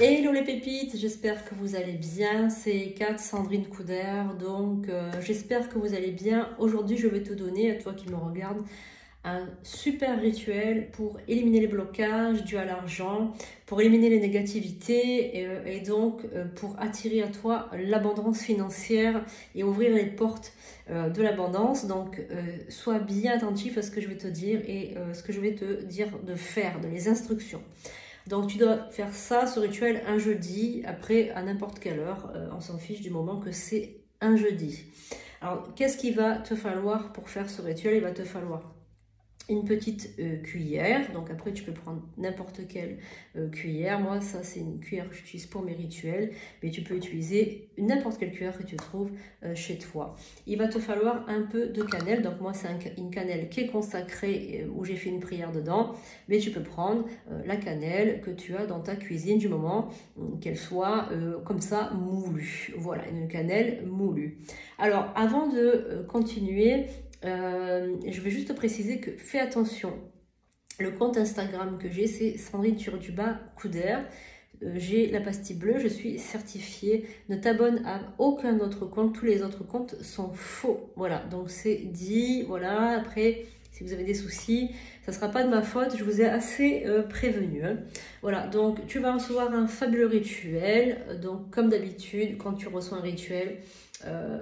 Hello les pépites, j'espère que vous allez bien, c'est Kat, Sandrine Couder, donc j'espère que vous allez bien. Aujourd'hui je vais te donner, à toi qui me regarde, un super rituel pour éliminer les blocages dus à l'argent, pour éliminer les négativités et donc pour attirer à toi l'abondance financière et ouvrir les portes de l'abondance. Donc sois bien attentif à ce que je vais te dire et ce que je vais te dire de faire, de les instructions. Donc tu dois faire ça, ce rituel, un jeudi, après à n'importe quelle heure, on s'en fiche du moment que c'est un jeudi. Alors qu'est-ce qu'il va te falloir pour faire ce rituel? Il va te falloir une petite cuillère, donc après tu peux prendre n'importe quelle cuillère. Moi ça c'est une cuillère que j'utilise pour mes rituels, mais tu peux utiliser n'importe quelle cuillère que tu trouves chez toi. Il va te falloir un peu de cannelle, donc moi c'est une cannelle qui est consacrée où j'ai fait une prière dedans, mais tu peux prendre la cannelle que tu as dans ta cuisine du moment qu'elle soit comme ça moulue. Voilà, une cannelle moulue. Alors avant de continuer, je veux juste préciser que fais attention. Le compte Instagram que j'ai, c'est Sandrine Couder. J'ai la pastille bleue, je suis certifiée. Ne t'abonne à aucun autre compte, tous les autres comptes sont faux. Voilà, donc c'est dit. Voilà, après, si vous avez des soucis, ça ne sera pas de ma faute, je vous ai assez prévenu. Hein. Voilà, donc tu vas recevoir un fabuleux rituel. Donc, comme d'habitude, quand tu reçois un rituel,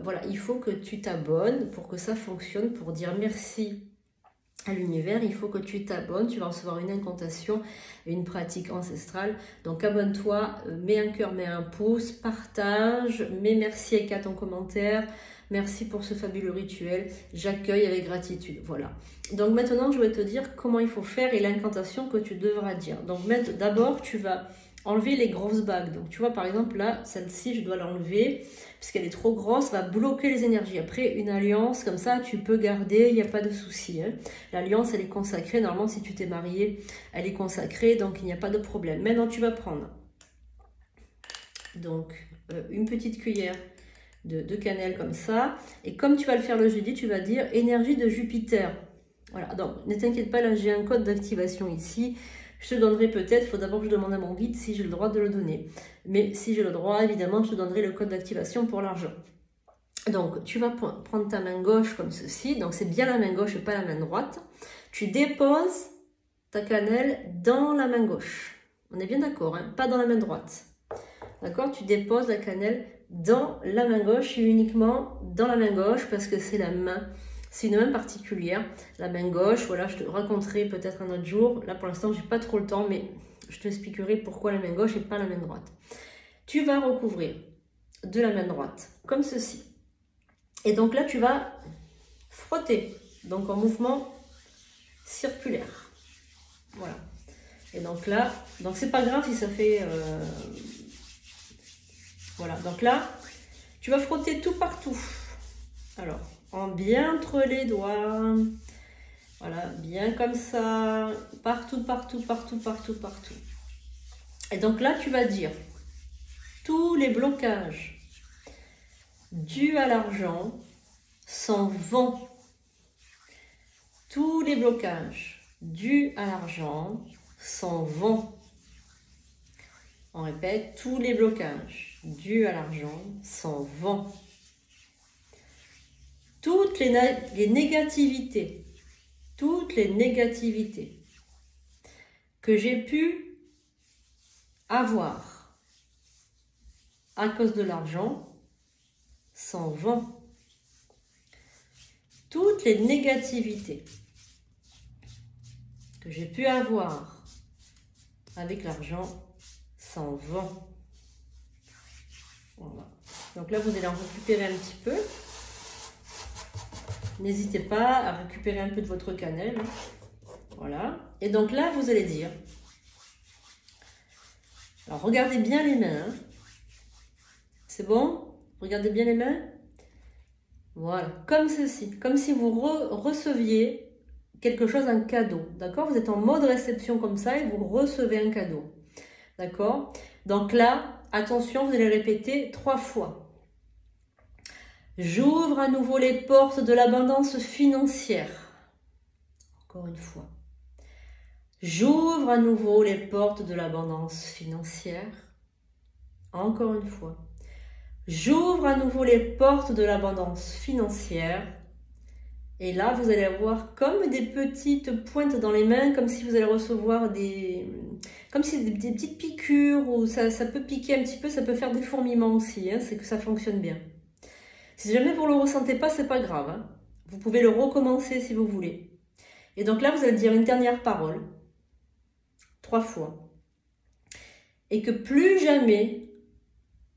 voilà, il faut que tu t'abonnes pour que ça fonctionne, pour dire merci à l'univers. Il faut que tu t'abonnes, tu vas recevoir une incantation et une pratique ancestrale. Donc abonne-toi, mets un cœur, mets un pouce, partage, mets merci et ton commentaire. Merci pour ce fabuleux rituel, j'accueille avec gratitude. Voilà. Donc maintenant, je vais te dire comment il faut faire et l'incantation que tu devras dire. Donc d'abord, tu vas enlever les grosses bagues. Donc tu vois, par exemple, là, celle-ci, je dois l'enlever puisqu'elle est trop grosse, va bloquer les énergies. Après, une alliance, comme ça, tu peux garder, il n'y a pas de souci. Hein. L'alliance, elle est consacrée. Normalement, si tu t'es marié, elle est consacrée, donc il n'y a pas de problème. Maintenant, tu vas prendre donc une petite cuillère de cannelle comme ça. Et comme tu vas le faire le jeudi, tu vas dire énergie de Jupiter. Voilà, donc ne t'inquiète pas, là j'ai un code d'activation ici. Je te donnerai peut-être, il faut d'abord que je demande à mon guide si j'ai le droit de le donner. Mais si j'ai le droit, évidemment, je te donnerai le code d'activation pour l'argent. Donc, tu vas prendre ta main gauche comme ceci. Donc, c'est bien la main gauche et pas la main droite. Tu déposes ta cannelle dans la main gauche. On est bien d'accord, hein? Pas dans la main droite. D'accord? Tu déposes la cannelle dans la main gauche et uniquement dans la main gauche parce que c'est la main. C'est une main particulière, la main gauche. Voilà, je te raconterai peut-être un autre jour. Là, pour l'instant, j'ai pas trop le temps, mais je t'expliquerai pourquoi la main gauche et pas la main droite. Tu vas recouvrir de la main droite, comme ceci. Et donc là, tu vas frotter, donc en mouvement circulaire. Voilà. Et donc là, donc c'est pas grave si ça fait... Voilà, donc là, tu vas frotter tout partout. Alors, en bien entre les doigts. Voilà, bien comme ça. Partout, partout, partout, partout, partout. Et donc là, tu vas dire tous les blocages dus à l'argent s'en vont. Tous les blocages dus à l'argent s'en vont. On répète, tous les blocages dus à l'argent s'en vont. Toutes les négativités que j'ai pu avoir à cause de l'argent s'en vont. Toutes les négativités que j'ai pu avoir avec l'argent s'en vont. Voilà. Donc là, vous allez en récupérer un petit peu. N'hésitez pas à récupérer un peu de votre cannelle. Voilà. Et donc là, vous allez dire... Alors, regardez bien les mains. Hein. C'est bon? Regardez bien les mains. Voilà. Comme ceci. Comme si vous receviez quelque chose, un cadeau. D'accord? Vous êtes en mode réception comme ça et vous recevez un cadeau. D'accord? Donc là, attention, vous allez répéter 3 fois. J'ouvre à nouveau les portes de l'abondance financière. Encore une fois. J'ouvre à nouveau les portes de l'abondance financière. encore une fois. J'ouvre à nouveau les portes de l'abondance financière. Et là, vous allez avoir comme des petites pointes dans les mains, comme si vous allez recevoir comme si des petites piqûres, ou ça peut piquer un petit peu, ça peut faire des fourmillements aussi, hein, c'est que ça fonctionne bien. Si jamais vous ne le ressentez pas, c'est pas grave, hein. Vous pouvez le recommencer si vous voulez. Et donc là, vous allez dire une dernière parole, 3 fois. Et que plus jamais,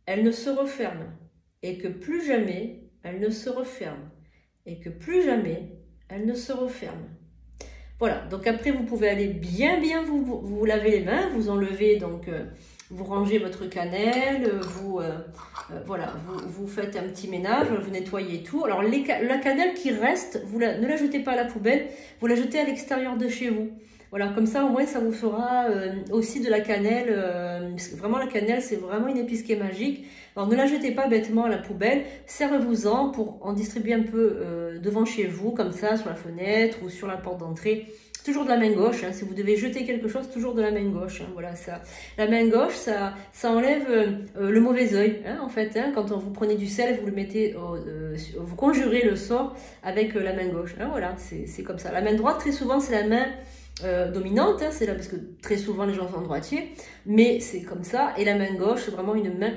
elle ne se referme. Et que plus jamais, elle ne se referme. Et que plus jamais, elle ne se referme. Voilà, donc après vous pouvez aller bien vous laver les mains, vous enlevez, donc vous rangez votre cannelle, voilà, vous faites un petit ménage, vous nettoyez tout. Alors la cannelle qui reste, ne la jetez pas à la poubelle, vous la jetez à l'extérieur de chez vous. Voilà, comme ça au moins ça vous fera aussi de la cannelle. Vraiment la cannelle c'est vraiment une épice qui est magique. Alors ne la jetez pas bêtement à la poubelle, servez-vous-en pour en distribuer un peu devant chez vous, comme ça, sur la fenêtre ou sur la porte d'entrée. Toujours de la main gauche, hein, si vous devez jeter quelque chose, toujours de la main gauche. Hein, voilà, ça. La main gauche, ça enlève le mauvais œil, hein, en fait. Hein, quand vous prenez du sel, vous le mettez, vous conjurez le sort avec la main gauche. Hein, voilà, c'est comme ça. La main droite, très souvent, c'est la main dominante, hein, c'est là parce que très souvent les gens sont droitiers, mais c'est comme ça. Et la main gauche, c'est vraiment une main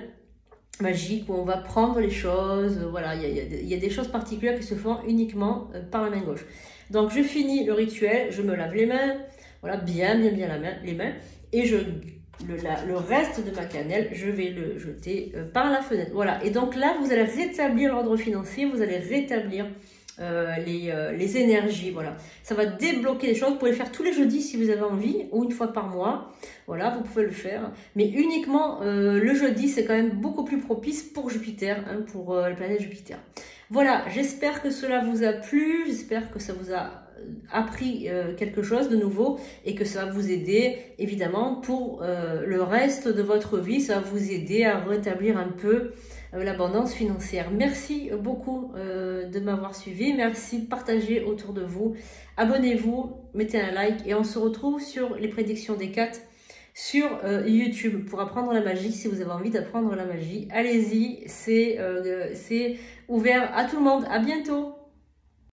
magique où on va prendre les choses. Voilà, il y a des choses particulières qui se font uniquement par la main gauche. Donc je finis le rituel, je me lave les mains, voilà, bien les mains, et le reste de ma cannelle, je vais le jeter par la fenêtre. Voilà, et donc là, vous allez rétablir l'ordre financier, vous allez rétablir les énergies, voilà. Ça va débloquer les choses. Vous pouvez le faire tous les jeudis si vous avez envie, ou une fois par mois. Voilà, vous pouvez le faire. Mais uniquement le jeudi, c'est quand même beaucoup plus propice pour Jupiter, hein, pour la planète Jupiter. Voilà, j'espère que cela vous a plu, j'espère que ça vous a appris quelque chose de nouveau et que ça va vous aider, évidemment, pour le reste de votre vie. Ça va vous aider à rétablir un peu l'abondance financière. Merci beaucoup de m'avoir suivi. Merci, partagez autour de vous. Abonnez-vous, mettez un like et on se retrouve sur les prédictions des 4 sur YouTube pour apprendre la magie. Si vous avez envie d'apprendre la magie, allez-y, c'est ouvert à tout le monde. À bientôt.